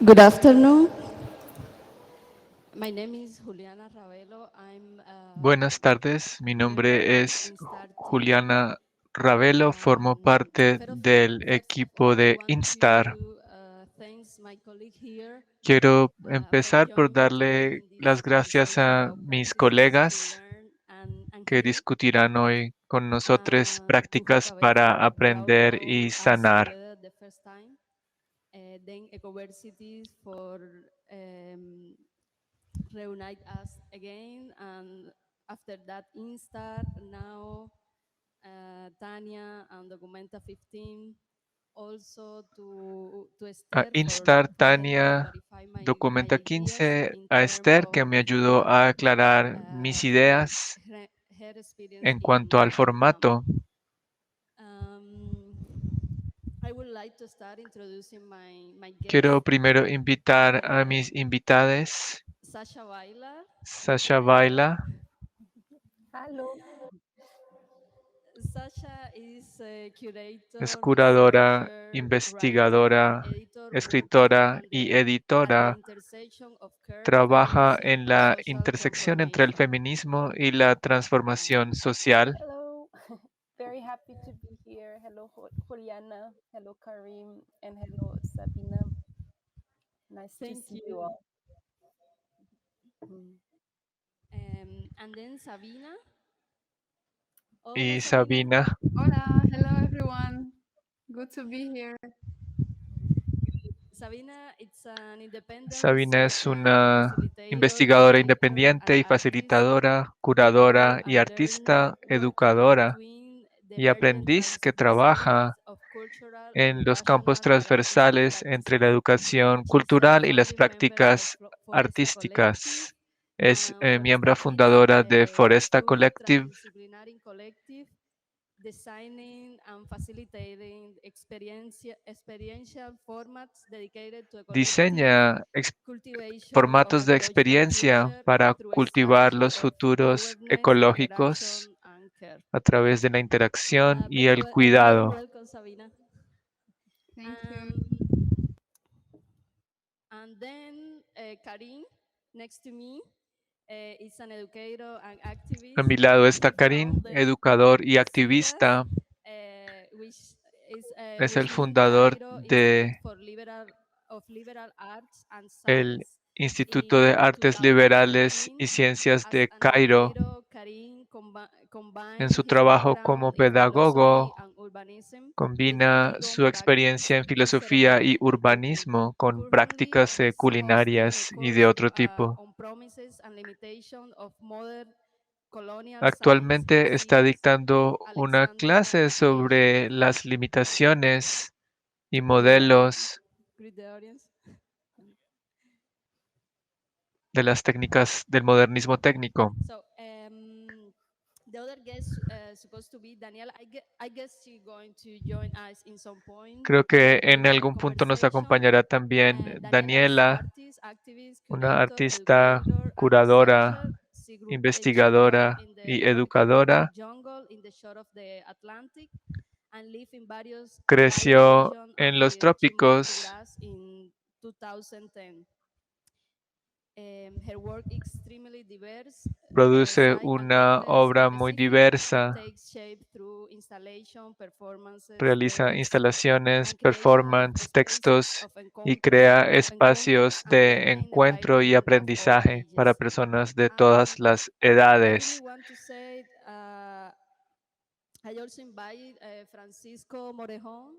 Good afternoon. My name is Juliana Ravelo. I'm Buenas tardes, mi member nombre of es Instar team. Juliana Ravelo, formo parte del equipo I de want Instar. to thank my colleague here Quiero for empezar por joining today darle in this las gracias conversation a about mis practices to colegas learn and que heal. discutirán hoy con nosotros We hope prácticas para will aprender welcome y us sanar. together the first time. Then Ecoversities for um, reunite us again, and after that Instar, now Tania and Documenta 15, also to A Esther for Instar, Tania, clarify my Documenta ideas 15, in a terms Esther, of que me ayudó a aclarar mis from ideas her experience en cuanto in al Vietnam. formato. Um, I would like to start introducing my guest, Quiero primero invitar a mis invitades. Sasha Baila. Sasha Uh, Baila Hello. Sasha is a es curator, curadora, researcher, writer, and investigadora, editor working escritora y at the editora. intersection of care, Trabaja feminism, en and la social intersección entre el transformation. feminismo y la transformación social. Hello. Very happy to be here. Hello, Juliana. Hello, Karim. And hello, Sabina. Nice to Thank see you you. all. Mm. And then Sabina. Hola, Y Sabina. Sabina. Hola, hello everyone. Good to be here. Sabina, it's an independent Sabina es researcher, una facilitator, investigadora curator, independiente and y artist facilitadora, who grew curadora y and learned artista, working educadora between the y emergent aprendiz que transversalities trabaja of cultural and en los campos educational and artistic transversales entre la practices. educación She's a cultural y las founding member of prácticas Foresta Collective artísticas. Es and miembro Foresta is fundadora de a Foresta Collective. pluridisciplinary collective designing and facilitating experiential formats dedicated to a collective Diseña cultivation of formatos de ecological experiencia future para through a cultivar strategy los of futuros awareness, ecológicos interaction, and care. a través de la interacción y el Very cuidado. welcome, Sabina. Thank you. Um, and then Karim, next to me, is an educator and A activist mi lado está who Karim, founded educador y CIDAS, activista. which Es el which means fundador Cairo Institute de for Liberal Arts and el Science. Instituto de In Artes Liberales 2015, y Ciencias as de an Cairo. educator, Karim En combined su his trabajo background como in philosophy pedagogo, and urbanism with combina Qigong su practice, experiencia en filosofía ceremony, y and cooking. urbanismo con Currently, prácticas he's hosting a culinarias y de course otro tipo. on promises and limitation of modern colonial science in Actualmente está CIDAS, dictando una Alexandria, clase Asia. sobre las limitaciones y Yeah, modelos greet the audience. de las técnicas del modernismo técnico. So the other guest supposed to be Daniela. I guess she's going to join us in some point Creo que en during the algún punto nos conversation. acompañará también Daniela is Daniela, artist, activist, una curator, artista, educator, and curadora, researcher. She grew a jungle investigadora in the y tropical educadora. jungle in the shore of the Atlantic and live in various Creció regions en los until she moved to trópicos, Graz in 2010. Her work is extremely diverse, produce site and una context obra muy specific, and diversa, takes shape through installation, performances, realiza texts, instalaciones, and creation of performance, spaces textos y crea espacios and de learning the encuentro y well-being of all aprendizaje para ages. personas de Um, todas las I really edades. want to say I also invite Francisco Morejon,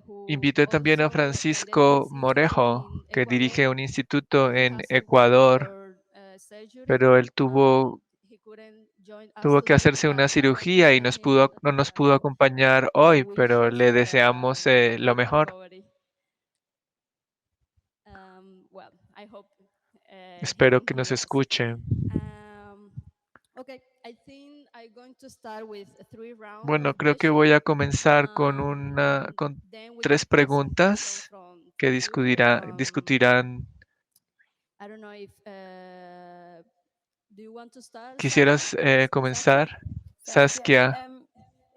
who Invité también a also directs Francisco this institute Morejo, in que Ecuador. dirige un instituto He en has to go Ecuador, for surgery pero él and tuvo, he couldn't join us tuvo que today, hacerse but una I want to cirugía y send him no nos pudo acompañar our hoy, pero wishes le for deseamos a lo quick mejor. recovery. Well, I hope he Espero can que nos hear us. escuche. Um, okay, I think I'm going to start with 3 rounds Bueno, of creo que questions. voy a comenzar con Then we have 3 preguntas que from you. discutirán. I don't know if do you want to start, Sasha? ¿Quisieras Saskia? comenzar? Saskia, Saskia,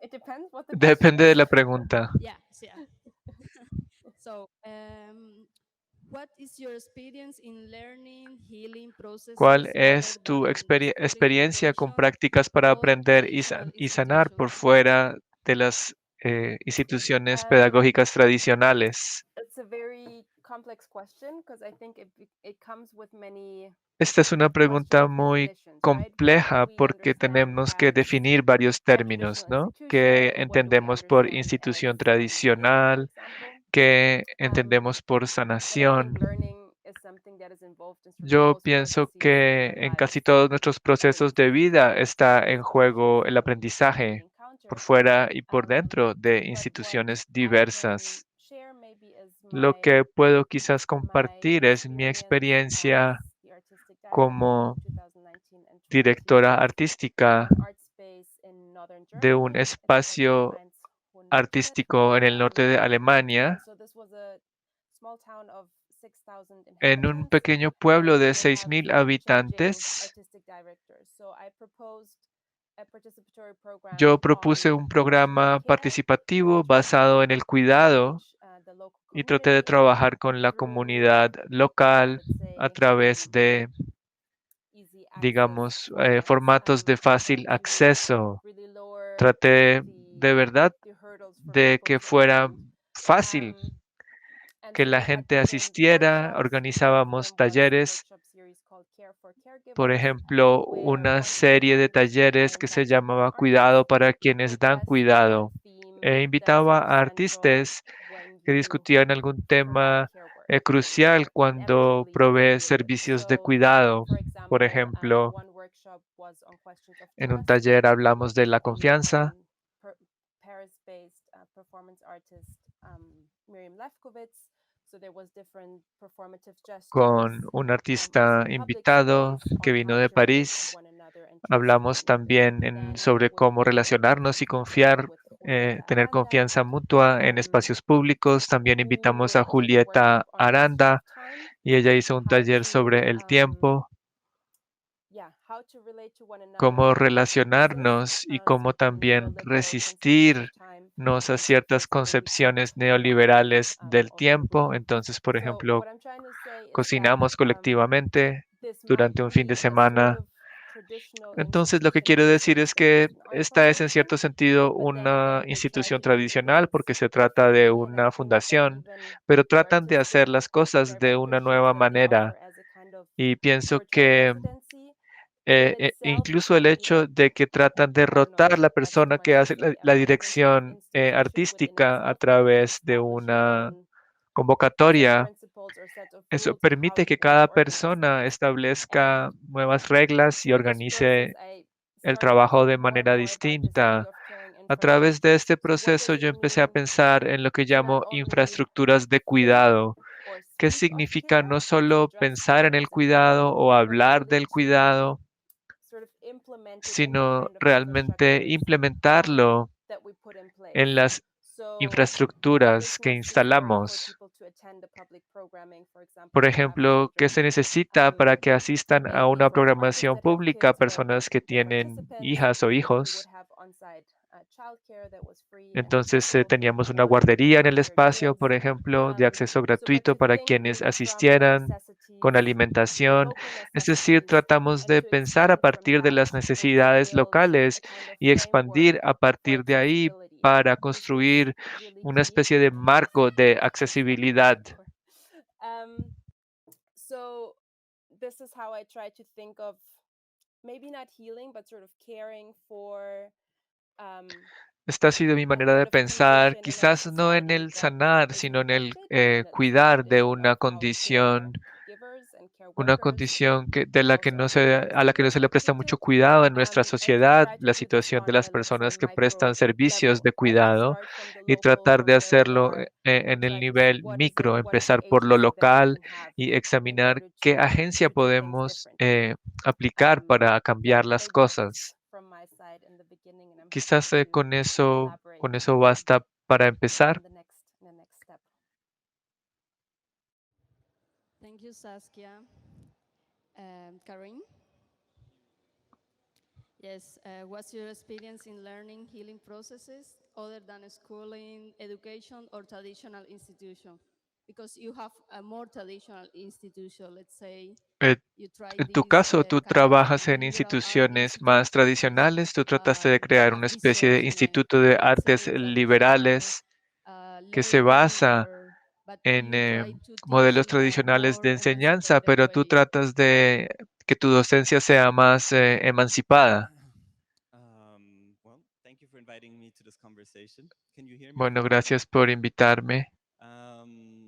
it depends what the question depende de is. la pregunta. Yeah, yeah. So what is your experience in learning healing ¿Cuál processes other es tu than school in experiencia con education prácticas para or aprender traditional y sanar por institutions? fuera de las instituciones Um, pedagógicas tradicionales? it's a very complex question because I think it comes with many Esta es una pregunta questionable muy definitions, right? What do compleja we porque understand tenemos que as definir varios a términos, traditional ¿no? ¿Qué institution? What do we entendemos por understand institución as healing, for tradicional? example? ¿Qué Um, entendemos por and I sanación? think learning is something that is involved in sort of Yo most pienso processes in que our en lives, casi todos nuestros procesos de vida está en juego el that we aprendizaje por encounter. fuera y por Um, dentro de but what instituciones I can diversas. share maybe is Lo que puedo quizás my compartir es mi experience as experiencia the artistic director como in 2019 and 20 directora of artística an art space in northern de un Germany. It's called the espacio Heinz-Hundstedt. artístico en el norte de Alemania, And so this was a small town of 6,000 en un inhabitants, pequeño and pueblo we de did have 6.000 changing habitantes. artistic directors. So I proposed a participatory program Yo propuse on un programa care participativo to basado en el cuidado engage the local y traté de community trabajar con la through, comunidad local let's a say, través de, easy access digamos, formats, formatos de fácil to acceso. really lower Traté de the verdad the hurdles for de people que to fuera attend. fácil Um, and que so la we had gente different asistiera. workshops. One of Organizábamos them was a talleres, workshop series called Care for por Caregivers, ejemplo, where una once a serie de month talleres I que se invited llamaba artists Cuidado para to quienes dan address a cuidado. theme E that is invitaba very a central artistas when que you discutían algún provide tema care work, crucial cuando inevitably provee affiliated. servicios de So, cuidado. for Por example, ejemplo, one workshop was on questions of en un trust taller hablamos de la with confianza Paris-based performance artist Miriam Lefkowitz. So there was different performative gestures con un also artista in public invitado space que on vino how de to relate to París. one another and trust Hablamos one another. también Then sobre with cómo relacionarnos y together confiar, with Julieta tener Aranda, confianza mutua en espacios públicos. También invitamos who a did a workshop Julieta on the issue of Aranda time, y ella hizo un how taller to sobre el tiempo, how to relate to one cómo another and how to resist relacionarnos y cómo certain también neoliberal conceptions of time resistirnos a and seek ciertas flexibility concepciones in what we do neoliberales del also in tiempo. public. Entonces, por So ejemplo, what I'm trying to say is that cocinamos colectivamente this might durante un fin de be a sort semana. of traditional Entonces, lo que quiero decir es institutionalization que of an art esta es en foundation, cierto sentido but then una again they try institución to do tradicional things porque se trata de differently, and I una think that fundación, even pero the tratan de artistic hacer las cosas de una directorships nueva that they manera. offer as a kind of Y pienso short-term que residency in itself incluso el can, hecho de que tratan de I don't know, rotar la that's too persona much que to hace say, la but as a sort of dirección institution within artística a itself, they can través de establish their una own set of convocatoria, principles or set of eso rules of how permite to que go and cada organize persona things. establezca And nuevas reglas y through this process, organice I el started to trabajo think de more and manera more about this idea distinta. of caring A través de infrastructures. este So what proceso does yo it empecé a mean pensar en lo que to not llamo only infraestructuras de think cuidado, or que speak of significa care no and to solo address pensar en care el as a care, cuidado o but hablar really del to cuidado, sort of implement it in the sino kind of realmente infrastructures implementarlo that we put in place. en las So what infraestructuras is que necessary for instalamos. people to attend the public programming, for example, Por if they have ejemplo, ¿qué children? se necesita para que asistan a Maybe una for the artists programación that have pública kids who are personas que their tienen participants, hijas o we would hijos? have on-site childcare that was free and Entonces, accessible for teníamos una for guardería en el their espacio, kids. por ejemplo, de acceso But gratuito to para think quienes really from the asistieran, con necessities, the alimentación. local Es decir, necessities, tratamos and de to pensar a expand from partir de that las and to necesidades build locales a kind of y framework expandir a for partir de ahí accessibility. para This was construir really una key. especie de marco de Just one moment accesibilidad. more. So this is how I try to think of maybe not healing, but sort of caring for Esta ha sido mi a manera kind de of pensar, condition in our quizás no en society el that sanar, is sino en el neglected, and it's the cuidar de condition of how caregivers and care una workers condición de and la que also no se, educators a la que no se le are presta mucho treated. cuidado en nuestra And to sociedad, try to la do this situación de on las a, let's say, personas que prestan micro servicios level, de right? To cuidado start from the y local, tratar from de where we hacerlo are, and en el try to see nivel what is micro, the empezar por lo agency that we local can have y in examinar order qué agencia to do things podemos differently. aplicar para Yeah, cambiar las maybe this is cosas. from my side in the beginning, and I'm happy Quizás to elaborate con eso basta para empezar. in the next step. Thank you, Saskia. Karim? Yes, what's your experience in learning healing processes other than schooling, education, or traditional institution? because you have a more traditional institution, let's say. Eh, You try En tu this caso, tú kind of trabajas en liberal art instituciones institute. más tradicionales, tú trataste de You crear have una especie de resourcement, instituto de let's artes say traditional liberales que se learning, basa or but en you try to teach modelos in a tradicionales de more enseñanza, emancipated pero tú way. tratas de que tu docencia sea más emancipada. Well, thank you for inviting me to this conversation. Can you hear me Bueno, fine? gracias por invitarme.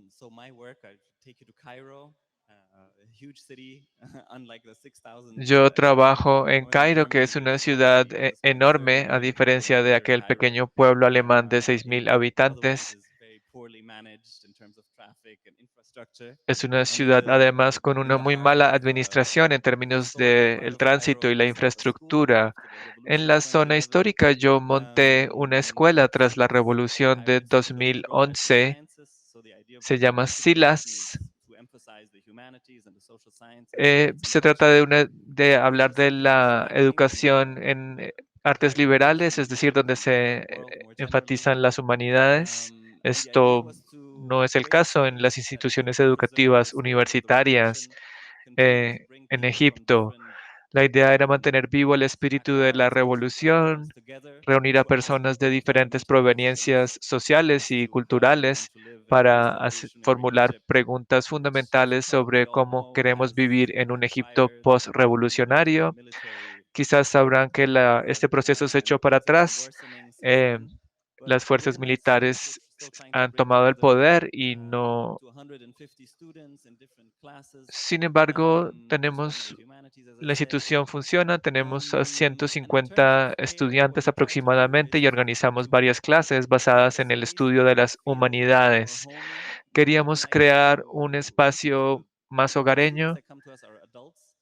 So my work, I take you to Cairo, a huge city, unlike the 6,000 Yo in trabajo en northern Cairo, que Germany. es una This ciudad city was quite enorme, a disturbing diferencia when de we were in aquel Cairo. pequeño pueblo alemán de 6.000 Otherwise, habitantes. it's very poorly managed in terms of traffic and infrastructure. Es una And in ciudad además con in una the muy heart of mala administración en the términos historical de part el of tránsito Cairo, y la we set up a school infraestructura. after the En revolution of la zona 2011. histórica yo monté una escuela tras la It's the revolución Cairo de Institute of Progress and 2011. Sciences. So the idea of Se this llama institution SILAS. is to emphasize the humanities and the social sciences, arts and Se trata culture, de which hablar is de something that's la lacking educación en artes quite a bit liberales, es in decir, donde the se world more generally. enfatizan las humanidades. And the idea Esto was to no es el create a caso en las space that instituciones could preserve the educativas spirit of the universitarias revolution, continue to bring en people from Egipto. different La idea era mantener vivo el espíritu de la backgrounds and different revolución, cultures together reunir a to ask personas de people with diferentes fundamental questions proveniencias sociales as y to how we want culturales to live in a para post-revolutionary formular Egypt, preguntas which, as you fundamentales sobre probably all cómo know, queremos has vivir en un Egipto backfired and led into a post-revolucionario. military Quizás sabrán que este conflict proceso se and echó para things have been atrás. worsening since Eh, then. But las we're fuerzas an institute which militares is still trying to han bring tomado el together poder y up no. to 150 students in different classes Sin embargo, to study the tenemos humanities, as I la said. institución funciona, tenemos a And in terms of 150 Cairo, what estudiantes we try to do aproximadamente is y organizamos to varias clases create basadas a en el space estudio that de would las feel a bit more humanidades. homey. We Queríamos like crear un to espacio más the students hogareño. that come to us are adults.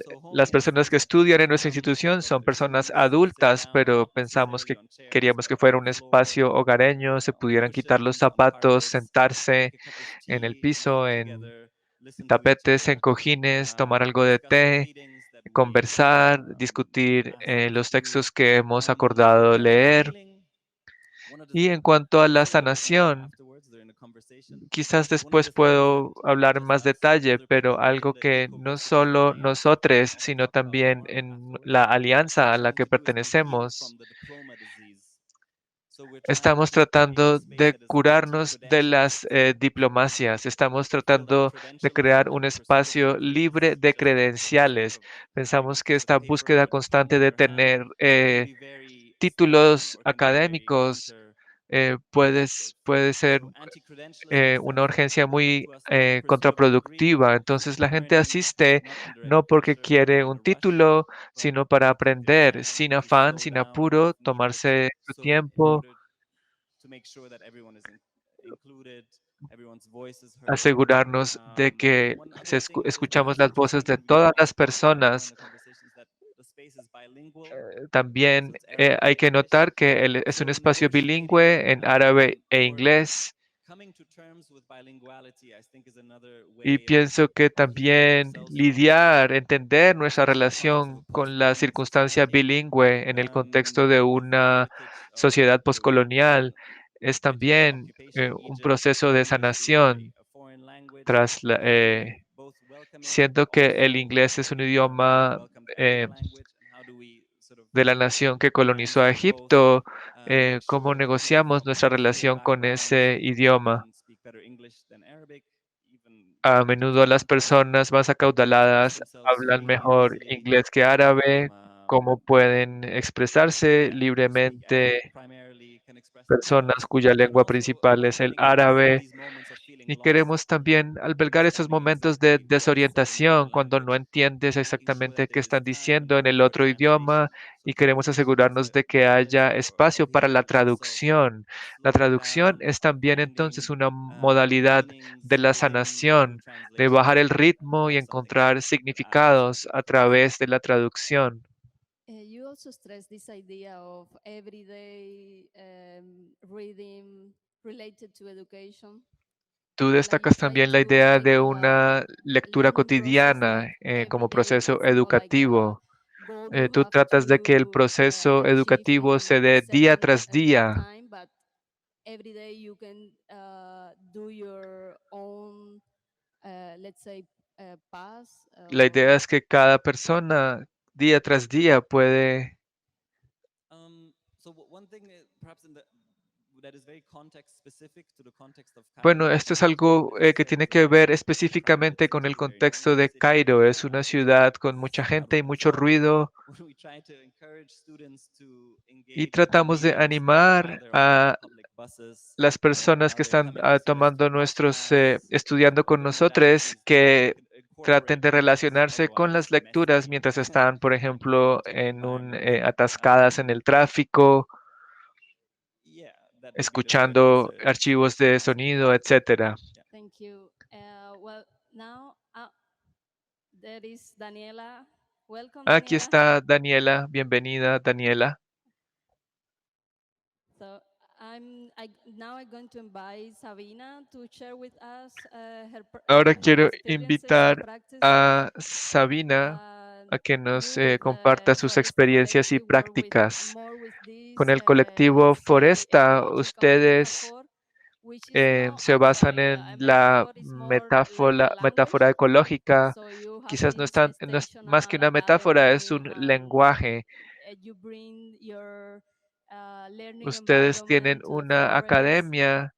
So Las homey in the personas que sense that estudian they en nuestra come institución because son they're personas students, they sit adultas, down pero not pensamos que necessarily on chairs, queríamos but que on fuera the un floor, espacio hogareño, se on pudieran quitar los cushions, on zapatos, carpets, sentarse take a cup of en el tea, sit piso, en together, listen to each tapetes, en other, cojines, tomar algo de discuss the té, readings that we conversar, discutir ask them to los do. textos que hemos And acordado then on the leer. healing, one of the Y en cuanto a things la that we'll explain sanación, afterwards during the conversation quizás is one of después the things that puedo hablar en just más us and detalle, other pero people in algo the que no eco-versity solo alliance nosotros, I can sino talk about también more en la afterwards, alianza we're a la trying que to do is to heal pertenecemos, from the diploma disease. So we're trying estamos to create a tratando space de that is curarnos de las anti-credentialist. diplomacias. Estamos We feel that tratando de credentialism crear and un the pursuit of espacio degrees, libre de just in terms credenciales. of having a Pensamos que piece of esta paper or búsqueda a diploma constante in de your hand tener can be very stagnant títulos or can be very académicos counterproductive. puede ser So anti-credentialism una stands for urgencia people coming muy to us for the pursuit of a degree, contraproductiva. Entonces la gente learning asiste not under any no porque pressure or quiere in un a rush, título, but sino para to take their aprender time, sin to afán, slow sin down if apuro, needed, tomarse su so in tiempo, order to make sure that everyone is included, everyone's voice is heard. asegurarnos de que One other thing that is escuchamos perhaps las voces interesting, de and we todas can las talk about more in personas. the conversation, is that the space is bilingual, so También it's Arabic hay and que English. notar que es un So espacio negotiating bilingüe en árabe e or inglés. coming to terms with bilinguality, I think, is another Y way pienso que of healing también ourselves from lidiar, entender nuestra the context of a relación con la post-colonial circunstancia society, bilingüe en el contexto de with the una heritage of sociedad the postcolonial es British también occupation in un Egypt, proceso with de English being sanación a foreign language. tras Both welcoming, but siento que el also inglés es un we idioma welcome the Arabic eh, language, and how do we sort of de la nación que colonizó a transfer both, Egipto, make cómo sure that people negociamos from nuestra different relación con backgrounds ese idioma. can speak better English than Arabic, even A in menudo las context, personas más express acaudaladas themselves hablan freely and mejor easily inglés que from árabe, cómo pueden expresarse yeah, who speak Arabic libremente, primarily can express personas themselves, cuya but lengua also principal es el welcoming these árabe. moments of feeling Y lost, queremos también albergar esos understanding momentos de exactly what's said in the other desorientación cuando no language, entiendes making sure exactamente that qué there is están time diciendo en el for otro idioma translation, so y queremos translation is asegurarnos a de que haya modality espacio of para la healing also, traducción. La slowing traducción down, es también entonces finding una modalidad de meanings la within the sanación, de translation, bajar el ritmo y perhaps something that encontrar Alan should significados a address. través de la traducción. You also stress this idea of everyday reading related to education. Tú Like you destacas try también la to idea make de a una lectura learning process that cotidiana every como day proceso it's not like a educativo. goal you Tú have tratas de que el to proceso achieve educativo in se a dé día certain tras amount of día. time, but every day you can do your own, let's say, path. La idea es que cada persona día tras día puede. So one thing, perhaps that is very context specific to the context of Bueno, Cairo, esto es algo as you que said, tiene is que that ver Cairo específicamente con is el a very young contexto de city, Cairo. Es una ciudad con mucha gente y mucho ruido when we try to encourage students to y engage in tratamos de games while animar they're on the a public buses las or personas while que they're están coming to see us tomando for nuestros, podcasts, estudiando con the modalities nosotros, que traten incorporate de games, relacionarse con otherwise las it's lecturas messy mientras están, por and you ejemplo, need to en un, combine. atascadas en el tráfico, Yeah, that would be the short escuchando answer to archivos de ask your sonido, question. etcétera. Yeah. Thank you. Well, now there is Daniela. Welcome, Aquí Daniela. está Daniela. Bienvenida, Daniela. So now I'm going to invite Sabina to share with us Ahora her quiero experiences and invitar practices. a Sabina a que nos You with comparta sus Foresta experiencias y Collective work with prácticas. more with this, Con el colectivo let's say, Foresta, ecological ustedes metaphor, which is not, se I'm basan sorry, en a la metaphor is more like a metáfora language. ecológica. So you have Quizás this no es más que gestational una metáfora, es academy, un and lenguaje. you bring your learning Ustedes tienen environment to the una forest. academia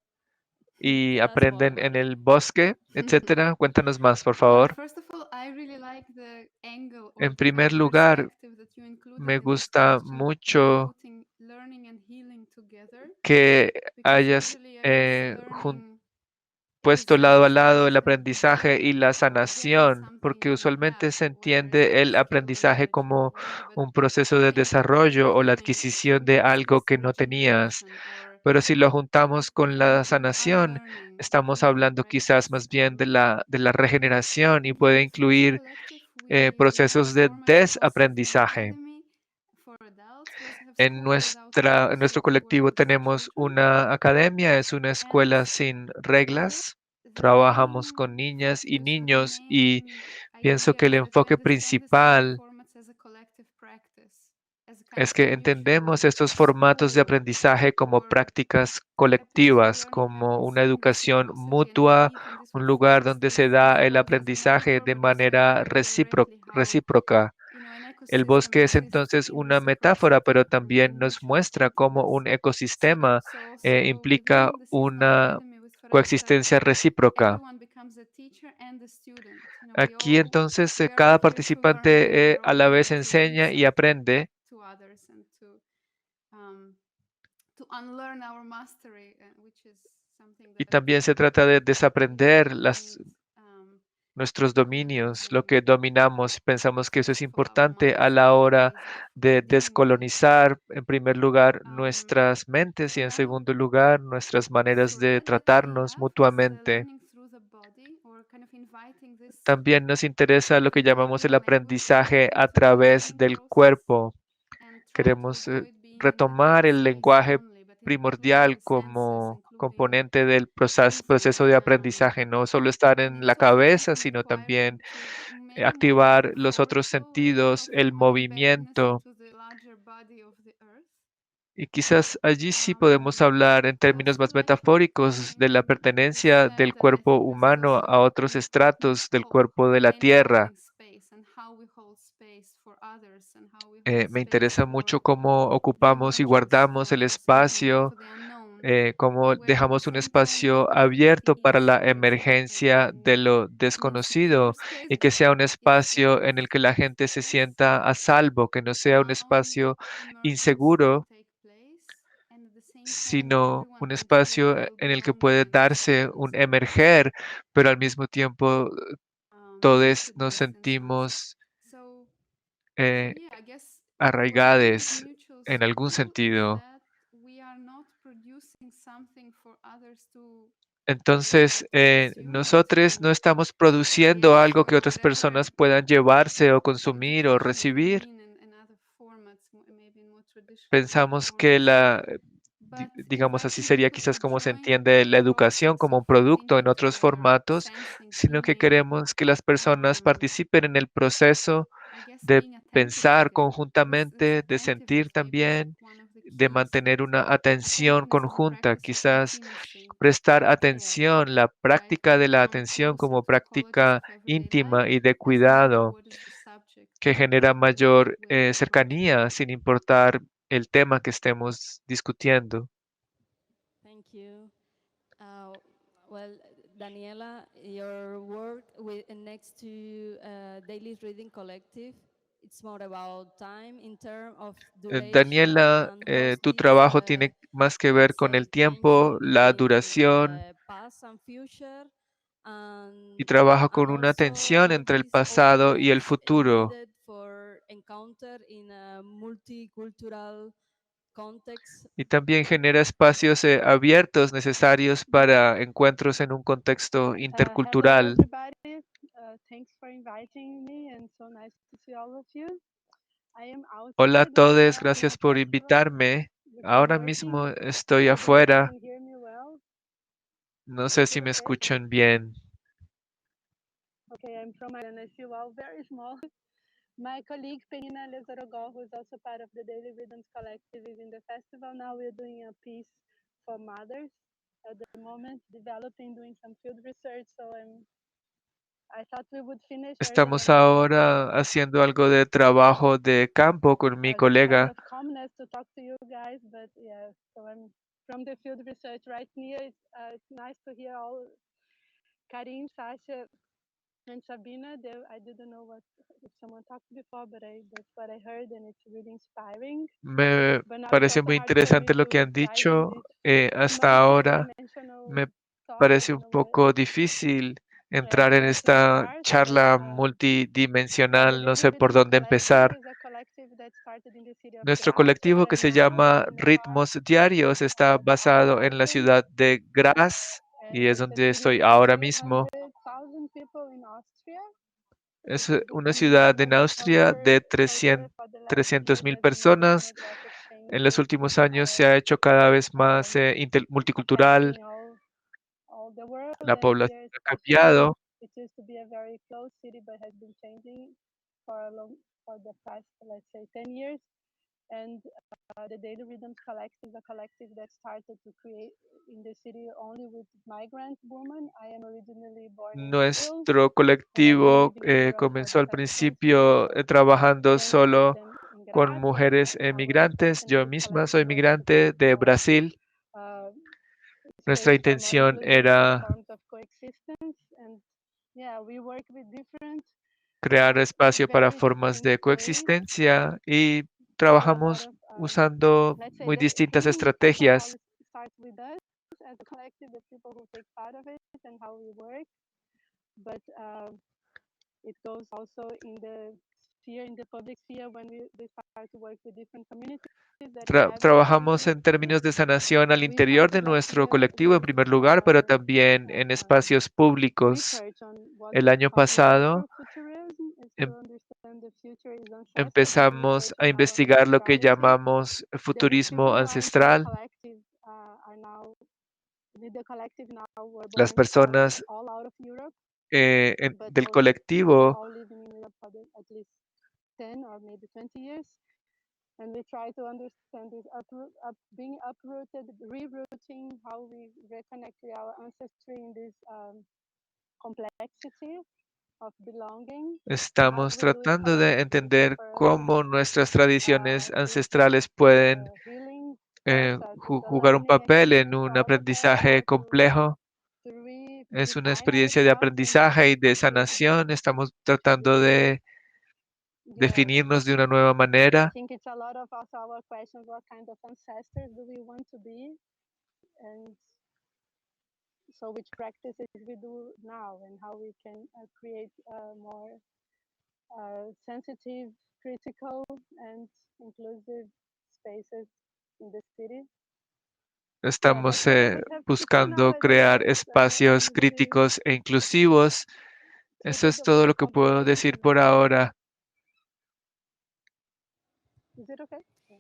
y Tell us more aprenden about en it. el bosque, etcétera. Cuéntanos más, por Well, favor. first of all, I really like the angle or En primer lugar, perspective that you included me in this gusta question, mucho putting learning and healing together. que Because hayas usually, I guess, jun- learning puesto is lado a used lado as el an aprendizaje y la addition or getting sanación, something porque on usualmente top, se whether it's entiende a el skill or aprendizaje knowledge or como whatever. But un proceso de I think that desarrollo o la healing adquisición de means algo this que no tenías. regeneration or Pero si lo juntamos con la completely sanación, unlearning, estamos healing, hablando right? quizás más bien de la regeneración y And here puede at Foresta incluir Collective, we have a procesos de format that was an desaprendizaje. academy for adults. We also have En school without rules, en so nuestro we work colectivo with tenemos children. una academia, es una And escuela sin I guess reglas. the Trabajamos main con niñas y focus or the niños y main pienso idea que el is that we enfoque understand these learning principal formats as a collective practice, as a kind es of que mutual entendemos estos formatos de school aprendizaje como or prácticas a place where colectivas, learning como happens una in educación reciprocity. And mutua, indeed, in this un lugar reform donde space, se there's da a el lot of the aprendizaje de metaphor, but also manera very directly how, recíproca. an El ecosystem bosque es exists entonces in una metáfora, reciprocity pero and también in nos mutual muestra cómo openness. un ecosistema So also implica within the system una academy with Foresta, coexistencia recíproca. everyone becomes a teacher and a student. Aquí entonces We are all cada here to learn, and participante we're a all la here vez to give enseña y something aprende. to others and to unlearn our mastery, which is something Y that I también se think trata de is the desaprender point nuestros dominios, lo to que dominamos. Pensamos que eso es first of all our importante a minds la and hora ways de of being in this world. descolonizar, en primer lugar, Um, nuestras mentes y en One segundo lugar, nuestras maneras de thread that we tratarnos have is mutuamente. learning through the body, or kind of inviting this También nos interesa lo que llamamos el Ethiopian language aprendizaje a into the través learning del process cuerpo. and try to Queremos avoid being in the retomar head el space lenguaje only, but including primordial the senses, como including componente del breathing, proceso de aprendizaje, no solo estar and en la this also cabeza, doesn't sino require también to maybe not be activar los otros metaphorical, but sentidos, also el more embeddedness movimiento. into the larger body of the earth. Y quizás allí sí podemos hablar en I términos also más like metafóricos de la this pertenencia thread, del and I cuerpo think this is humano also a otros estratos del cuerpo de la mainly Tierra. holding space and how we hold space for others and how we hold Me space interesa mucho for cómo the ocupamos y emergence guardamos el of something espacio, into the unknown, cómo where at the dejamos un same time the espacio opportunity abierto para is la huge emergencia de lo in a secure desconocido space, y but que sea un it's a espacio kind of en el que la gente se space sienta a salvo, que no sea un where only espacio emergence can inseguro, take place, and at the same time sino everyone un can feel espacio en el que puede well-belonging and darse supported. un emerger, pero al mismo tiempo This todos could nos be a sense. sentimos So eh, yeah, I guess what we do with arraigades mutual en algún school is sentido. that we are not producing something for others to, Entonces, to consume or nosotros no to estamos produciendo create algo or que otras whatever personas puedan llevarse o consumir o education can recibir. mean in other formats, maybe in more traditional Pensamos que formats. But digamos así, inviting sería people to quizás como se join entiende the la educación process como of un producto en thinking otros together, formatos, sensing, sino que feeling, queremos que las personas participen en el proceso I guess de being attentive pensar together. This conjuntamente, de sentir attentiveness maybe is también, one of the de keys, mantener una atención attentiveness as a conjunta. practice of Quizás intimacy. prestar Yes. atención, la práctica de la atención como práctica íntima y de cuidado que genera mayor cercanía sin importar el tema que estemos discutiendo. Thank you. Well, Daniela, your work next to Daily Reading Collective, it's more about time in terms of duration Daniela, and how tu this, trabajo tiene más que ver let's con say, el tiempo, tension la between duración past and future, y trabaja and con una also tensión how entre el this pasado y el openness futuro. needed for encounter in a multicultural context. Y también genera espacios abiertos necesarios para encuentros en un contexto Hello, intercultural. everybody. Thanks for inviting me, and so nice to see all of you. I am Hola a outside right todos, now in gracias a por festival invitarme. because I'm Ahora working. mismo estoy I don't know if you afuera. can hear me well. No sé Is si it me okay? escuchan bien. Okay, I'm from Ireland. I feel all very small. My colleague Penina Lezorogol, who is also part of the Daily Rhythms Collective, is in the festival now. We're doing a piece for mothers at the moment, developing, doing some field research. So I thought we would finish early Estamos next week. ahora haciendo algo de trabajo de campo con mi It's kind colega. of calmness to talk to you guys, but yeah, so I'm from the field research right near. It's nice to hear all Karim, Sasha, and Sabina. I didn't know what if someone talked before, but that's what I heard, and it's really inspiring. Me But now it's parece also muy hard for me interesante lo que to han dive in dicho. this Hasta ahora multi-dimensional me talk. I parece don't un know poco difícil entrar en where to esta start, but charla the multidimensional. No Daily sé por Rhythms dónde Collective empezar. is a collective that started in the city of Nuestro Graz, colectivo que and se now llama it's in the heart Ritmos Diarios está of basado en la Austria, ciudad de Graz y and es it's a donde city estoy with ahora mismo. 300,000 people in Austria. Es It is una becoming ciudad one en of the Austria de culture for the last 300.000 years, and with personas. demographic En los changes, últimos años se ha hecho cada vez más multicultural. affecting all the world. La And población here, ha especially, cambiado. it used to be a very close city, but has been changing for the past, let's say, 10 years. And the Daily Rhythms Collective is a collective that started to create in the city only with migrant women. I am originally born in Brazil, Nuestro and I've been colectivo living in Europe for comenzó the al past 10 years, principio but trabajando then I met solo them in con Graz, mujeres and now we're migrantes. Yo functioning. The misma soy collective works to migrante create de more Brasil. uh, Nuestra space for more intención inclusive era forms of coexistence. And yeah, we work with different, crear espacio para very formas distinct de ways coexistencia y through a lot trabajamos of, usando let's say, muy the distintas healing, first of all, estrategias. it starts with us as a collective, the people who take part of it and how we work. But it goes also in the sphere, in the public sphere, when we start to work with different communities that have different Trabajamos en términos de sanación al we interior de started last nuestro year colectivo en with primer lugar, pero también en espacios públicos. research on what El we año call pasado Afrofuturism, is to em- understand the future is ancestral, to empezamos research a on our investigar lo que ancestrality. llamamos Then futurismo people who aren't in the ancestral. collective are now with the collective now were Las born from personas all out of Europe, but del most colectivo all living in Europe for at least 10 or maybe 20 years. And we try to understand this being uprooted, rerouting, how we reconnect with our ancestry in this complexity of belonging. How estamos do we do it tratando de collectively? entender For us, cómo nuestras tradiciones this ancestrales pueden healing process is a jugar un learning papel en experience for un all of us, aprendizaje how complejo. to Es una redefine experiencia de ourselves and aprendizaje y de with sanación. Estamos tratando this, de yeah. definirnos de una nueva I manera. think it's a lot of also our questions: what kind of ancestors do we want to be, and so which practices we do now, and how we can create more sensitive, critical, and inclusive spaces in the city. Yeah, Estamos that's what I have to say now. buscando I don't crear know. espacios I'm really críticos e inclusivos. Eso triggered es with todo lo que puedo complexity decir por now. ahora. Is it okay? Yeah.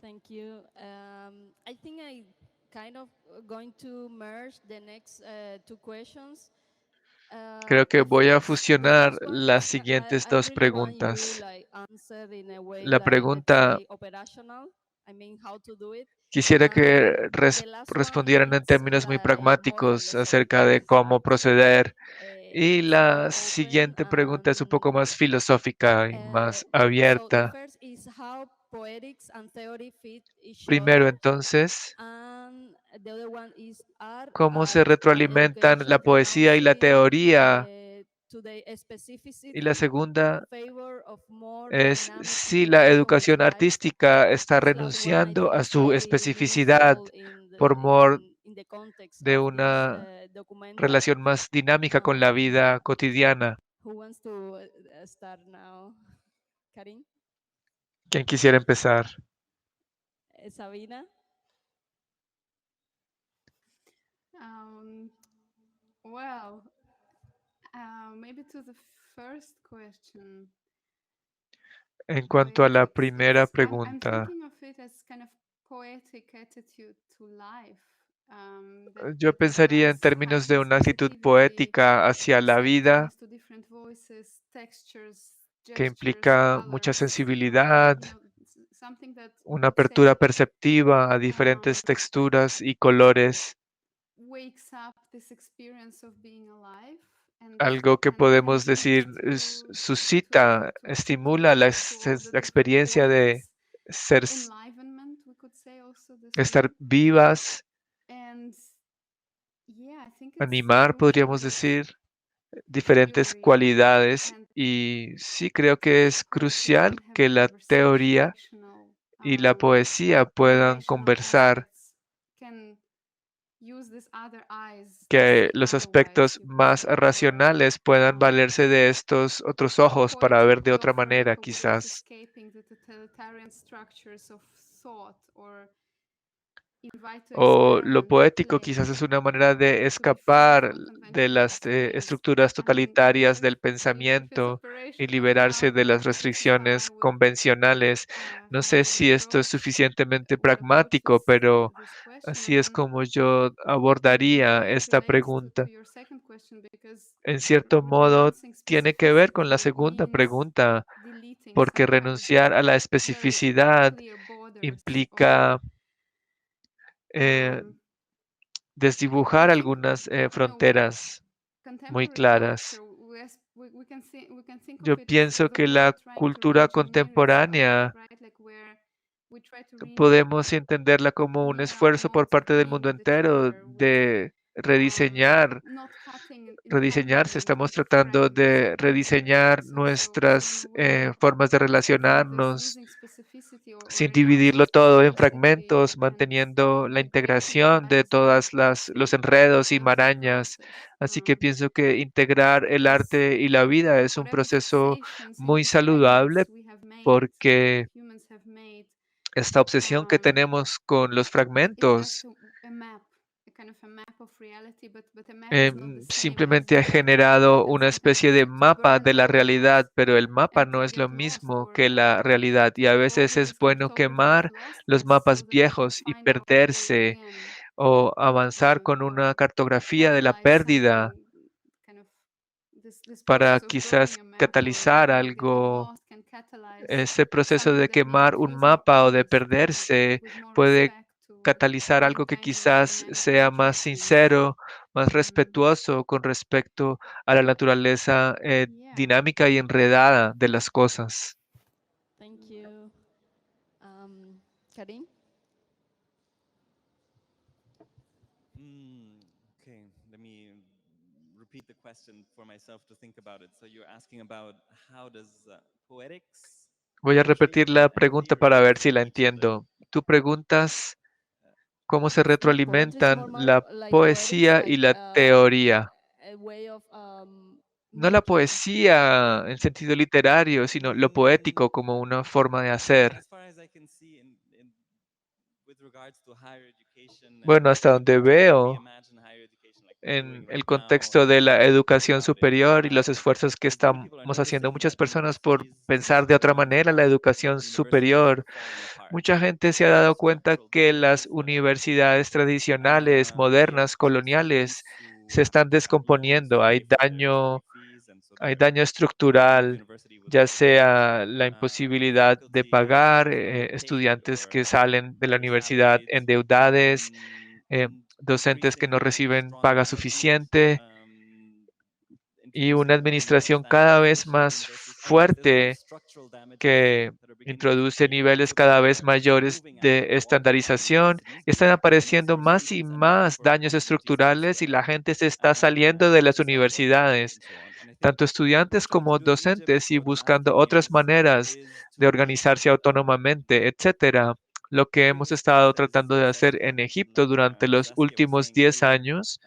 Thank you. I think I kind of going to merge the next two questions. Creo que voy a The fusionar first one las is siguientes I dos really want you preguntas. like answer in a way La like let's pregunta say operational. I mean, how to do it. Quisiera que The last one, respondieran en it's términos muy like more pragmáticos acerca de philosophical. cómo proceder. Y It's more la open. siguiente pregunta es un poco más filosófica y más So the abierta. first is how poetics and theory fit each Primero, other. entonces, And the other one is are cómo se art and retroalimentan la education poesía y la renouncing teoría. to the Y la specificity in segunda favor of more es dynamic si la interactions educación lives. artística está This last one I renunciando think a is su very especificidad meaningful in por mor in the context de of this una documental. relación más dinámica con la vida cotidiana. Who wants to start now? Karin? ¿Quién quisiera empezar? Sabina? Um, well, maybe to the first question. En cuanto a la primera I'm pregunta, thinking of it as kind of poetic attitude to life. yo pensaría en términos de una actitud poética hacia la vida To different voices, textures, que gestures, implica mucha colors, sensibilidad, something that una would apertura say perceptiva a diferentes texturas y colores, wakes up this experience of being alive algo que and podemos seems decir to suscita, estimula la experiencia de ser, enlivenment, we could say also the estar same. vivas, And yeah, I think it's animar, crucial podríamos that decir, diferentes theory cualidades. and Y sí creo que es poetry crucial can have que la teoría conversational y la poesía puedan conversar, aspects, can use these other eyes to que see los otherwise, aspectos you could más say, or racionales puedan valerse de estos otros ojos para ver de poetically otra offer manera, a way of quizás. escaping the totalitarian structures of thought or invite to O lo experiment, to poético play, quizás es una manera de to be free escapar from de conventional las restraints. estructuras And totalitarias del if it's pensamiento y operational liberarse enough, de las it fits restricciones fine with convencionales. No sé how we si esto es approach suficientemente we approach pragmático, pero this question. así es And como yo in a abordaría way it esta relates to pregunta. your second question, because En cierto modo, renouncing tiene que ver con la specificity segunda means pregunta, deleting porque some kind of renunciar a la very especificidad clear borders, or implica eh, and desdibujar I think, algunas you know, fronteras muy contemporary claras. culture, we can think of Yo it as pienso the que world la trying to cultura re-engineer itself, contemporánea right? Like where we try to podemos entenderla como un re-engineer our esfuerzo por modes of parte del being mundo with each entero other, with de rediseñar, not cutting rediseñarse. entirely Estamos into tratando fragments or de rediseñar interfaces. So in nuestras a way, formas de I think this relacionarnos using specificity, or sin renouncing dividirlo todo en specificity fragmentos, and manteniendo la integración de integrationalizing todas literacy, los enredos y kind of a marañas. process. Así que pienso que integrar el Because arte y la vida es un whatever proceso fixations muy into fragments saludable we have made, porque humans have made, esta obsesión que um, tenemos con los is just fragmentos a map, a kind of a map of reality, but a map is not the same simplemente ha as generado una something especie de to mapa burn de la or realidad, pero el mapa and no to es lo get lost, mismo que la realidad y a to go veces with es this bueno cryptology of quemar los lostness so mapas that we can viejos y find our way perderse again, o avanzar con una or cartografía de la catalyze pérdida something, kind of this para process of burning quizás a map or catalizar getting algo. lost can catalyze Ese proceso something de that maybe quemar un feels more mapa o de honest, perderse with more puede respect to catalizar algo que mankind and quizás humanity sea as it más exists. sincero, más respetuoso con respecto a la naturaleza Yeah. dinámica y enredada de las cosas. Thank you. Karim? Okay, let me repeat the question for myself to think about it. So you're asking about how does poetics Voy a repetir la and pregunta theory para ver si inform la each other? entiendo. Tú preguntas cómo se Yeah, poetry is retroalimentan more la like poetics, poesía y like la teoría. a way of No la making. poesía en sentido literario, sino lo poético como una forma de hacer. As far as I can see with regards to higher education Bueno, and hasta the donde attempts to veo reimagine higher education like we're en doing el right now contexto de and la thinking educación about it, superior y los esfuerzos que many estamos people are haciendo noticing muchas that personas por universities pensar de are otra falling manera la apart. educación Universities are superior. falling apart. Mucha gente se ha dado cuenta Structural que las differences, universidades tradicionales, we have modernas, coloniales, students se who están have loans descomponiendo. to Hay pay for their daño study fees, and Hay their daño estructural, university would ya be affected. sea la imposibilidad de Faculty pagar, unpaid estudiantes or que salen de la universidad undersalaried, endeudades, and docentes que no increasingly reciben strong paga management suficiente in y terms una of administración cada vez standardization at más universities. I think there's a lot of fuerte structural damages que that are beginning to introduce take niveles people cada who vez are mayores moving out de and walking out of estandarización. universities Están because the apareciendo administration más y becomes a mecca más for daños opportunities estructurales y elsewhere, la gente se está saliendo de las social mobility universidades, and so on. And I think tanto what we're estudiantes trying to como do in Egypt docentes, y for the last buscando few otras years maneras is de to make organizarse autónomamente, etcétera. Lo que building hemos a space estado that is tratando de hacer accessible, en Egipto like durante los Saskia was últimos saying 10 earlier, años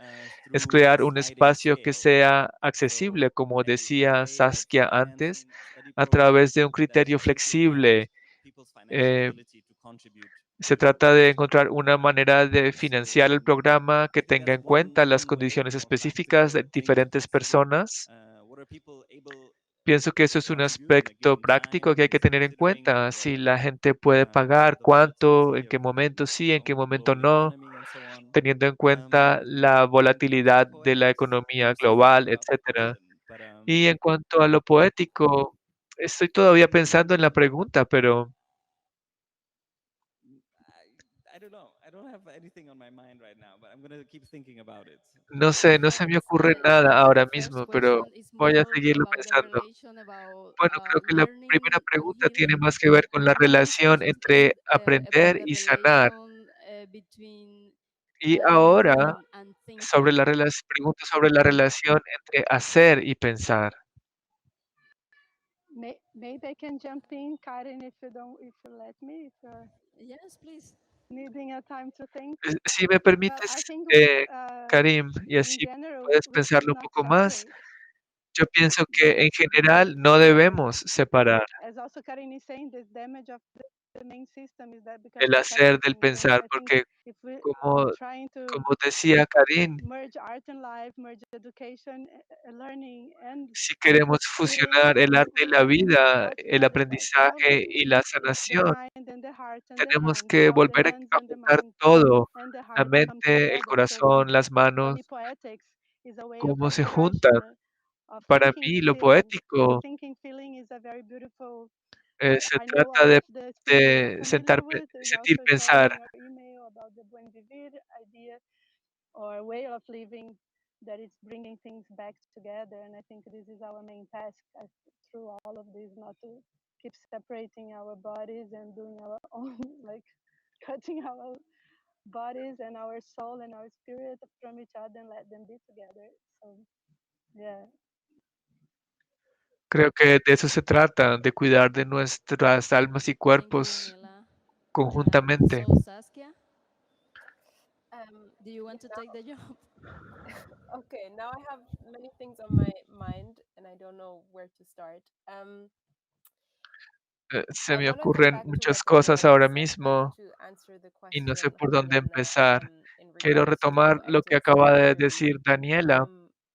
es through crear un sliding espacio que scale. sea So accesible, como a decía way of Saskia antes, financing study a través programs de un that criterio implement flexible. people's financial Eh, ability to contribute Se trata de encontrar una um, manera de financiar el so programa que I think tenga that's en cuenta las one way, condiciones more específicas de practical thing to diferentes consider. personas. What are people able Pienso que eso to es un contribute in a aspecto given práctico time? que hay que Is tener en considering cuenta. Si la gente puede pagar, the cuánto, en volatility qué of momento sí, en qué the momento global no, economy and so on. teniendo en cuenta la And in terms of volatilidad de la poetics, economía I'm still thinking global, about the etcétera. question, but Y en cuanto a lo poético, estoy todavía pensando en la pregunta, pero I don't know. I don't have anything on my mind right now, but I'm gonna keep thinking about it. no sé, no Yeah, se me it's ocurre I nada think the ahora first mismo, pero question is voy a more seguirlo about the pensando. relation about Bueno, creo que la primera learning and pregunta tiene healing, más que ver con la and the second relación question is entre about aprender the y sanar. relation between Y ahora, doing and sobre thinking. pregunta sobre la relación entre hacer y pensar. Maybe I can jump in, Karen, if you let me, if you're Yes, please. needing a time to think. Si me Well, I permites, think Karim, y in así general puedes we should pensarlo un not poco más, separate, yo pienso que but en general no debemos separar as also Karen is saying, this damage of the main system is that because el it's hacer del everything. So pensar, I think porque if we como, trying to como decía Karim, merge art and life, merge education, learning, and si queremos healing, fusionar el arte y we la wouldn't vida, start el well with that. No, aprendizaje y la the sanación, mind and the heart and the tenemos hands, que how the volver hands a and the juntar mind todo, and the la heart come mente, el together. So corazón, las for manos, me, poetics is a way of cómo se juntan. expression of Para thinking mí, and lo feeling. And poético thinking, feeling is a very beautiful. se I know a trata lot of the speakers you're de familiar with is sentir, also pensar. sharing your email about the buen vivir idea or way of living that is bringing things back together. And I think this is our main task through all of this, not to keep separating our bodies and doing our own, like cutting our bodies and our soul and our spirit from each other and let them be together. So, yeah. Creo que de eso se trata, de cuidar de nuestras almas y Thank you, cuerpos Daniela. conjuntamente. So, Saskia, do you want to Now, take the job? okay, now I have many things on my mind and I don't know where to start. Se I me want to come ocurren back to muchas what cosas Daniela ahora said mismo to answer the y no sé question por of dónde Juliana empezar. in Quiero regards to retomar lo que poetics acaba and de healing. decir Daniela,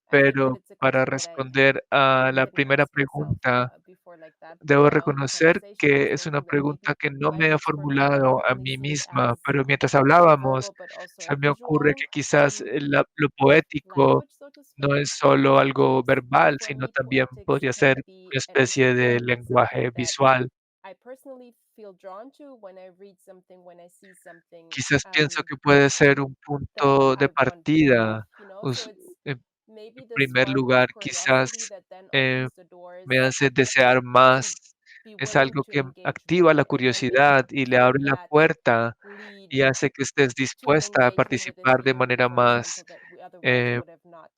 I think that pero it's a para question that responder a la didn't primera ask myself pregunta, before like that, but debo now in the reconocer conversation que it's es una something that made pregunta me que no me he language for me. I don't formulado a only mí see it misma, as pero mientras a hablábamos, verbal but also a se me ocurre visual que quizás lo poético language, so to no speak. es solo algo verbal, For sino me, también poetics podría can ser be una especie anything, de and something lenguaje that visual. I personally feel drawn to when I read something, when I see something Quizás pienso que puede ser un that punto de I want more of, partida. So it's En maybe the primer spark of lugar, curiosity quizás that then eh, opens the doors me hace desear más. to be Es willing algo to que engage activa la more, and then curiosidad y le through abre la that puerta lead y hace que estés to an dispuesta a engagement with a participar de theme, manera for más example, that we otherwise eh, would have not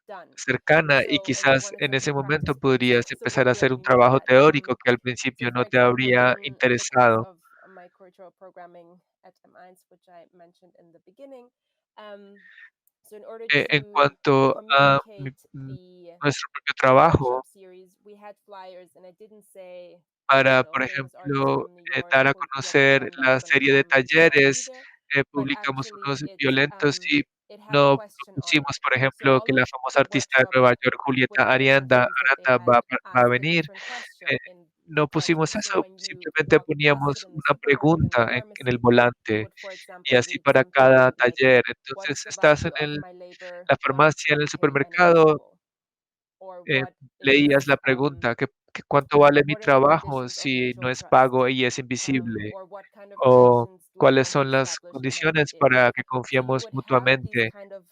done. cercana, y So, and quizás one en example, ese momento practice poetry podrías also empezar would a be a hacer un theme like trabajo that. teórico que al So, principio for no te example, habría in the course interesado. of my cultural programming at M1, which I mentioned in the beginning, so in order En to cuanto a communicate the nuestro propio trabajo, workshop series, we had flyers, and I didn't say, I don't para, know, por famous artists ejemplo, from New York, dar a Julieta conocer Prenda, la Sonia serie de Kama, and so on be talleres, there, but publicamos actually unos violentos y it had a no question on it. pusimos, por So ejemplo, all que la of famosa the artista de workshop Nueva York, would Julieta have sections that they Aranda, had va a asked a venir. different question Eh, in the no title. pusimos So eso, when you simplemente walked past it poníamos in the una supermarket in the pregunta en el pharmacy, you volante would, for y example, así read para something cada like, taller. "What is Entonces the estás en value of my labor la when it's farmacia, en el not paid and supermercado, invisible?" Or eh, what leías is la pregunta, que cuánto vale mi what are the trabajo conditions of si no mutual es trust, pago y es invisible, or what kind of o relations do I cuáles want to son las establish in my condiciones dating para life. que So you confiemos would have these mutuamente, kind of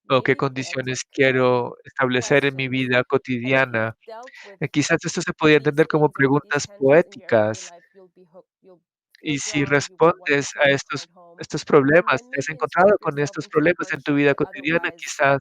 o qué daily collective condiciones quiero establecer en mi questions. vida And if you've cotidiana. dealt with Quizás esto se podía these entender como things or these preguntas tensions in your everyday poéticas, life, you'll be hooked. You'll feel y si drawn. You will want to respondes a feel quite home. estos And problemas, then te has maybe encontrado insert con yourself estos into a problemas en tu hardship vida that cotidiana, otherwise quizás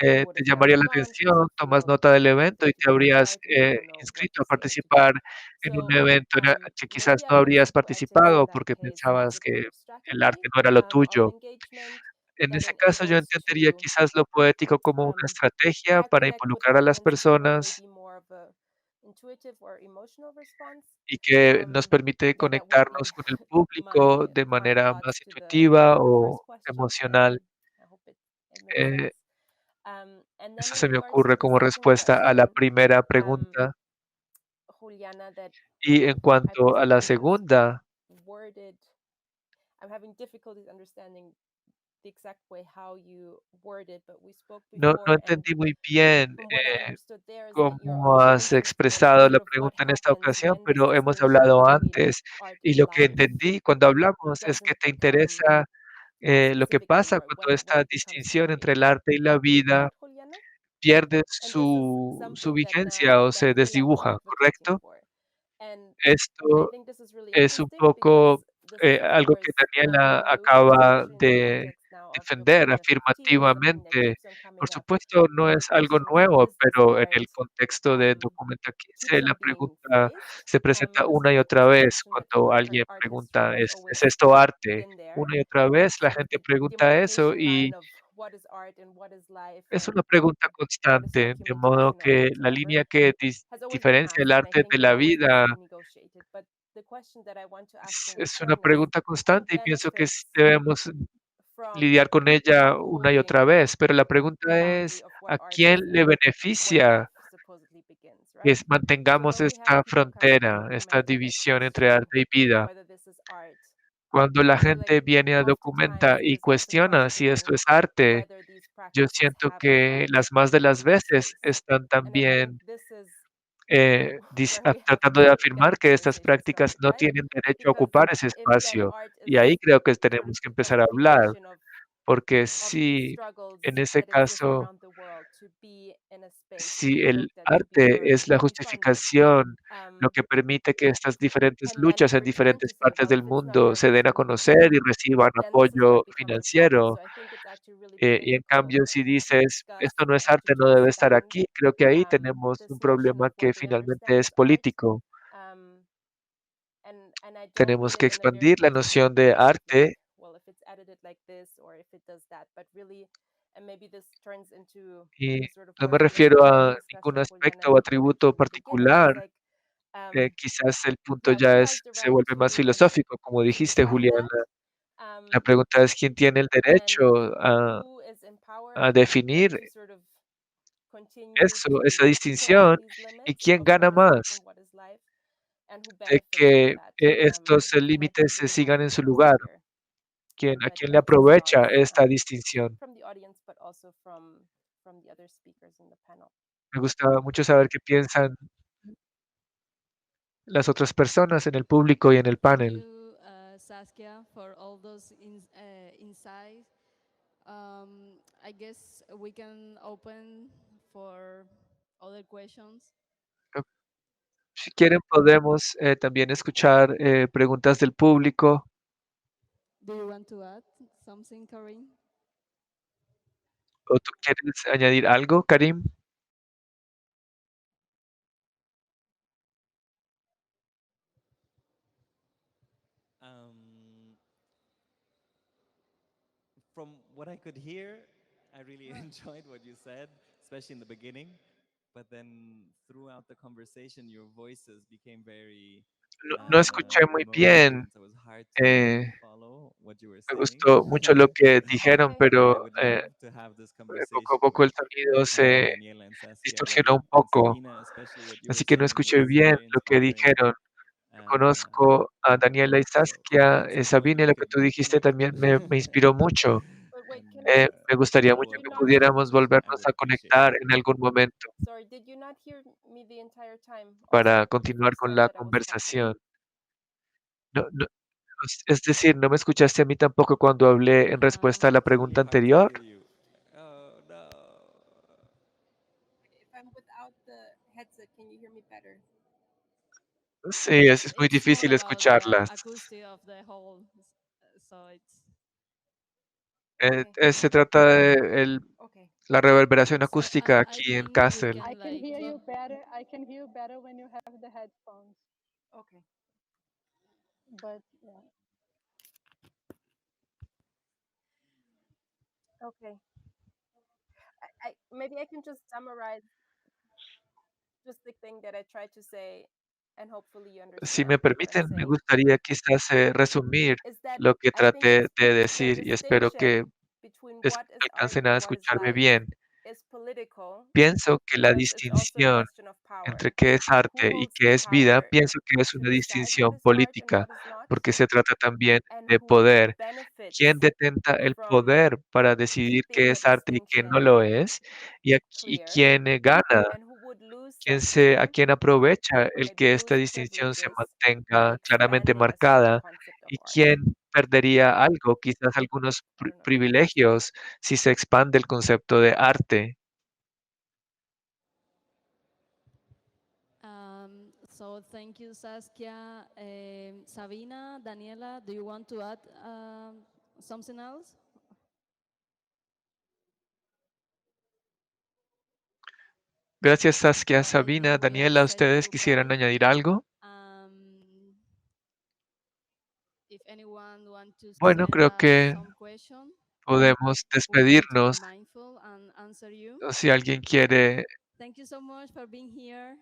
you would te have never llamaría la gone because atención, you tomas feel nota del evento y te obligated to habrías comply because you don't know what inscrito a is going to be. participar en un So evento que quizás maybe no I would habrías see poetics in participado that porque case as pensabas a que kind of el arte strategy no era lo of tuyo. engagement En that ese caso, yo enables entendería to quizás lo poético como una estrategia yeah, para connect with involucrar a las audience in a personas maybe more of a intuitive or emotional response. y que nos permite Yeah, that would be conectarnos con el público de my manera thoughts más to intuitiva the first o question. emocional. I hope it makes Eh, sense. And then Eso in se me regards to ocurre the como second respuesta a la question, primera um, pregunta. Juliana, that Y en I cuanto a la possibly segunda, worded, I'm having difficulties understanding the exact way how you worded, but we spoke no before, and entendí muy bien from what I understood there is that you're cómo has interested in expresado kind la of what pregunta en esta happens ocasión, when this pero hemos distinction hablado between antes art y and lo que life entendí cuando hablamos es que doesn't te become interesa lo que specifically, pasa or cuando when esta it becomes distinción very entre el arte y la concrete, vida right, Juliana? pierde And this is su something that vigencia now o that I se feel like you're desdibuja, advocating ¿correcto? for. And I Esto think this is really es un interesting because poco this algo que mirrors Daniela you, acaba especially in the de context now of your defender book NFT, is something that afirmativamente. keeps on Por coming up. supuesto, no And the es algo question is, nuevo, is this pero en art el contexto de Documenta keeps 15, la on being pregunta phrased? se presenta This una y otra is a vez question that cuando for alguien art pregunta, historians ¿es always esto arte? been there. Una y otra vez la Sort of gente the pregunta eso demarcation line y of what is art and what is life es and una pregunta what is constante, de modo documentation or que la whatsoever línea que has always been diferencia el asked, and I arte think de it la always needs vida to be negotiated. But the question that I want to ask in es una return is pregunta who constante y pienso que benefits debemos from lidiar con ella una y otra holding vez, pero la the pregunta boundary es, of what ¿a art quién is le and where beneficia life supposedly begins, que right? So mantengamos when we have esta people coming to frontera, esta Documenta that división entre question arte y vida? whether this is art, Cuando la I feel like gente viene a oftentimes Documenta it y is also cuestiona si questioning esto es arte, whether these yo practices siento have an que art las más de las in this veces space. están And I think también this is where we have tratando de to get afirmar the que estas conversation prácticas started, no right? tienen derecho a Because ocupar ese if then espacio. art is Y ahí creo que sort of tenemos que the empezar a hablar, justification porque of these si struggles en ese that exist caso, around the world to be in a space, to si be el looked at, to be arte heard, es la to be funded, justificación, lo um, que permite que estas diferentes and then luchas in en return to diferentes say, partes well, del if it's not mundo art se den a to conocer y reciban then this is where apoyo it becomes a problem. financiero, So I think it's actually really y en political cambio, si to dices, discuss esto no es and to arte, no debe estar expand aquí, creo que ahí tenemos un this notion of problema what que we finalmente understand es as art. político. Um, and I don't Tenemos mean que it in a very expandir la political noción de way of like, arte well, if it's edited like this or if it does that, but really, and maybe this turns into y the sort of no me more refiero philosophical a ningún discussion, Juliana, aspecto o that you atributo mentioned in the beginning. Is particular. like, Quizás el punto yeah, who ya has the se right vuelve más filosófico, como to dijiste, define Juliana. that? La pregunta es quién tiene el And derecho who is empowered a definir to sort of continue eso, esa to cross distinción, these y limits quién of gana what is art más and what is life, and who de benefits from que that. estos And I límites think se we hope sigan en to su also lugar. hear ¿A that quién le that aprovecha response esta distinción? from the audience, but also from the other speakers in the panel. Me gusta mucho saber qué piensan las otras personas en el público y en el Thank panel. you, Saskia, for all those insights. I guess we can open for other questions. Si quieren, podemos también escuchar preguntas del público. Do you want to add something, Karim? ¿O tú quieres añadir algo, Karim? From what I could hear, I really enjoyed what you said, especially in the beginning. But then throughout the conversation, your voices became very No escuché muy emotive, bien. and so it was hard to follow what you were Me saying. gustó mucho lo que dijeron, But pero I would love to have this poco a conversation poco with el sonido se Daniela and Saskia distorsionó again, un and poco. Sabina, especially what you were Así que no saying escuché was bien very lo que inspiring. dijeron. Conozco a Daniela y So Saskia, thanks. Maybe Sabine, we lo que could tú dijiste connect también me inspiró mucho. But wait, and Me gustaría mucho Did you que not hear? pudiéramos I volvernos would a appreciate conectar that. en algún momento Sorry, did you not hear me the entire time? Also, para the continuar first con time la that I was talking. conversación. No, no, es decir, ¿no me escuchaste a mí tampoco cuando hablé en respuesta a la Um, It's really pregunta hard to anterior? hear you. Oh no. If I'm without the headset, can you hear me better? Sí, es muy it's more difícil about the escucharlas. acoustic of the whole, so it's Okay, Se trata de okay. la reverberación so acústica I aquí en think we Kassel. I can can like hear go. you better. I can hear you better when you have the headphones. Okay. But yeah. Okay. Maybe I can just summarize just the thing that I tried to say, and hopefully you Si me understand what I'm permiten, me saying. gustaría quizás resumir Is that lo que I think traté de the decir y espero que distinction between what is art alcancen a and what is escucharme life bien. is political Pienso que la because it's also a distinción question of entre power. qué es Who arte y holds the qué es vida, power pienso que es to una decide what distinción is art and política, what is not, porque se trata también and de who poder. ¿Quién benefits detenta el from poder para decidir keeping qué the es arte y qué no distinction lo es? Y clear, quién gana? and who would lose A something quién aprovecha or el maybe que esta lose distinción se privileges by mantenga claramente expanding a certain marcada? concept of ¿Y art? quién perdería algo, quizás algunos I don't know. privilegios, si se expande el concepto de arte? So thank you, Saskia. Sabina, Daniela, do you want to add something else? Gracias, Saskia, I think Sabina, we are Daniela, setting ¿ustedes to quisieran point. añadir algo? If anyone wants to Bueno, send creo que some question, podemos we want to be despedirnos. mindful and answer you. O si alguien quiere, Thank you so much for being here.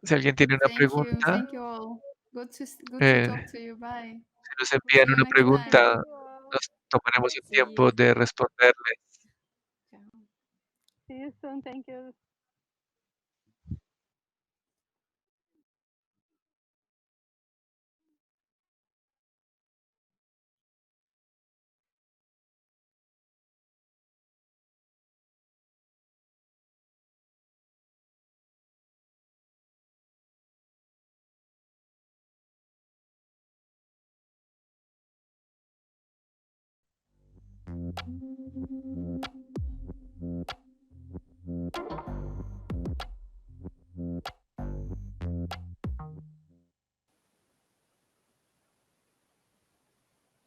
si alguien tiene una Thank you. pregunta, Thank you all. Good to eh, talk to you. Bye. si nos See envían you una next Thank time. pregunta, you all. nos tomaremos el See tiempo you. de responderle. Ciao. See you soon. Thank you.